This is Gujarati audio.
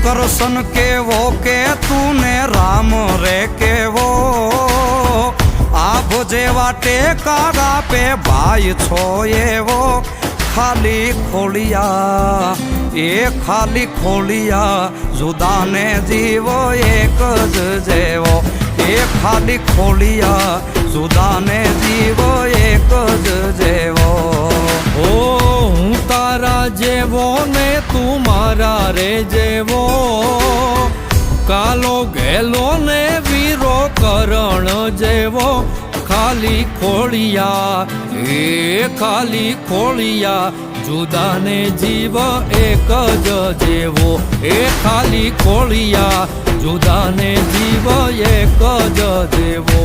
કરશન કેવો કે તું ને રામ રે કેવો આભ જેવા ટેકા આપે ભાઈ છો એવો ખાલી ખોલિયા એ ખાલી ખોલિયા જુદાને જીવો એક જ જેવો એ ખાલી ખોલિયા જુદાને જીવો એક જ જેવો ઓ હું તારા જેવો ને તું મારા રે જેવો કાલો ગેલો ને વીરો કરણ જેવો ખાલી ખોળિયા એ ખાલી ખોળિયા જુદાને જીવ એક જ જેવો એ ખાલી ખોળિયા જુદાને જીવ એક જ જેવો।